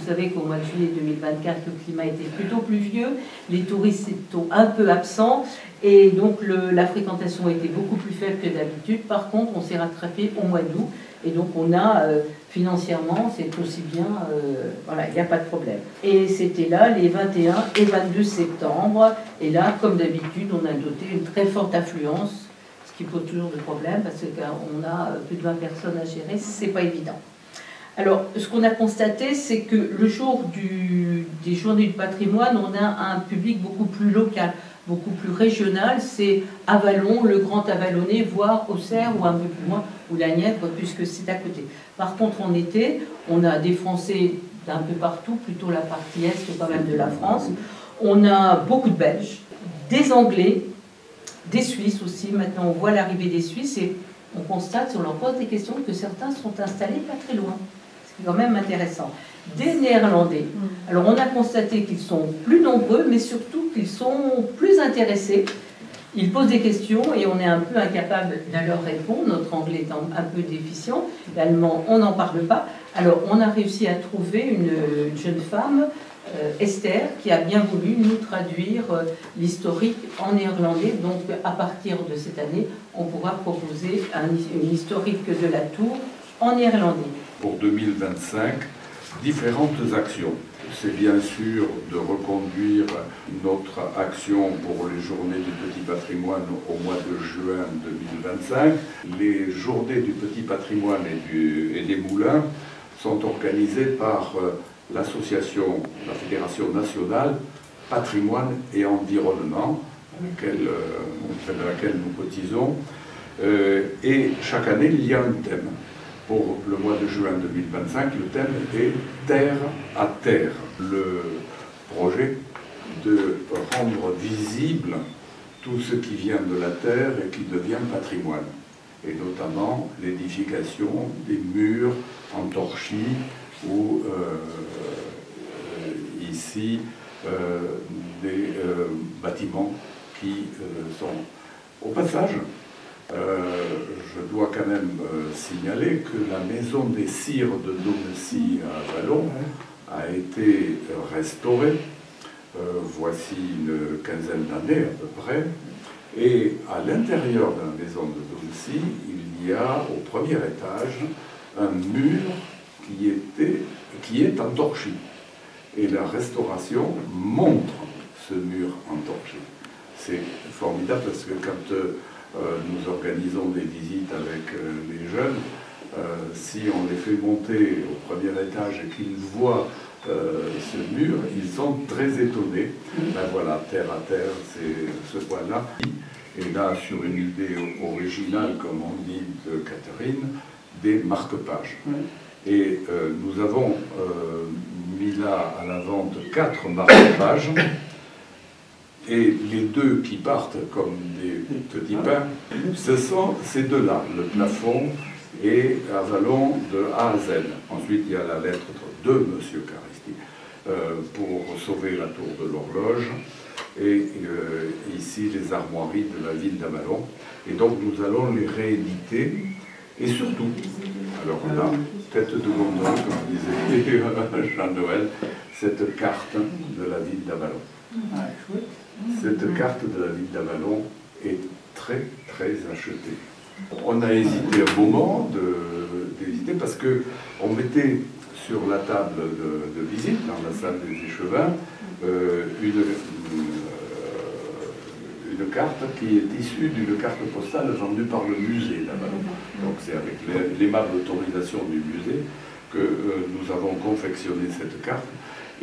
savez qu'au mois de juillet 2024, le climat était plutôt pluvieux, les touristes étaient un peu absents, et donc la fréquentation était beaucoup plus faible que d'habitude. Par contre, on s'est rattrapé au mois d'août, et donc on a, financièrement, c'est aussi bien, voilà, il n'y a pas de problème. Et c'était là les 21 et 22 septembre, et là, comme d'habitude, on a noté une très forte affluence, ce qui pose toujours de problème, parce qu'on a plus de 20 personnes à gérer, c'est pas évident. Alors, ce qu'on a constaté, c'est que le jour des Journées du patrimoine, on a un public beaucoup plus local, beaucoup plus régional. C'est Avallon, le Grand Avallonnais, voire Auxerre, ou un peu plus loin, ou la Nièvre, puisque c'est à côté. Par contre, en été, on a des Français d'un peu partout, plutôt la partie est quand même de la France. On a beaucoup de Belges, des Anglais, des Suisses aussi. Maintenant, on voit l'arrivée des Suisses et on constate, si on leur pose des questions, que certains sont installés pas très loin. C'est quand même intéressant. Des Néerlandais. Alors on a constaté qu'ils sont plus nombreux, mais surtout qu'ils sont plus intéressés. Ils posent des questions et on est un peu incapable de leur répondre. Notre anglais est un peu déficient. L'allemand, on n'en parle pas. Alors on a réussi à trouver une jeune femme, Esther, qui a bien voulu nous traduire l'historique en néerlandais. Donc à partir de cette année, on pourra proposer une historique de la tour en néerlandais. Pour 2025, différentes actions. C'est bien sûr de reconduire notre action pour les Journées du Petit Patrimoine au mois de juin 2025. Les Journées du Petit Patrimoine et des Moulins sont organisées par l'association, la Fédération nationale Patrimoine et Environnement, à laquelle nous cotisons. Et chaque année, il y a un thème. Pour le mois de juin 2025, le thème est Terre à Terre. Le projet de rendre visible tout ce qui vient de la terre et qui devient patrimoine, et notamment l'édification des murs en torchis ou ici des bâtiments qui sont au passage. Je dois quand même signaler que la maison des cires de Domecy à Avallon a été restaurée, voici une quinzaine d'années à peu près, et à l'intérieur de la maison de Domecy, il y a au premier étage un mur qui est en torchis. Et la restauration montre ce mur en torchis. C'est formidable parce que quand nous organisons des visites avec les jeunes, si on les fait monter au premier étage et qu'ils voient ce mur, ils sont très étonnés. Ben voilà, terre à terre, c'est ce point-là. Et là, sur une idée originale, comme on dit de Catherine, des marque-pages. Et nous avons mis là à la vente 4 marque-pages. Et les deux qui partent comme des petits pains, ce sont ces deux-là, le plafond et Avallon de A à Z. Ensuite, il y a la lettre de M. Caristi pour sauver la tour de l'horloge. Et ici, les armoiries de la ville d'Avallon. Et donc, nous allons les rééditer. Et surtout, alors on a tête de gondole, comme disait Jean-Noël, cette carte de la ville d'Avallon. Cette carte de la ville d'Avallon est très, très achetée. On a hésité un moment d'hésiter parce qu'on mettait sur la table de visite, dans la salle des échevins, une carte qui est issue d'une carte postale vendue par le musée d'Avallon. Donc c'est avec l'aimable autorisation du musée que nous avons confectionné cette carte.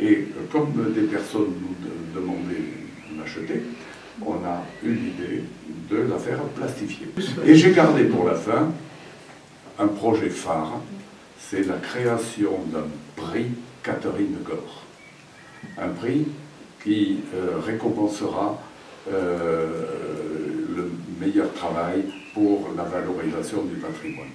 Et comme des personnes nous demandaient d'acheter, on a eu l'idée de la faire plastifier. Et j'ai gardé pour la fin un projet phare, c'est la création d'un prix Catherine Gore. Un prix qui récompensera le meilleur travail pour la valorisation du patrimoine.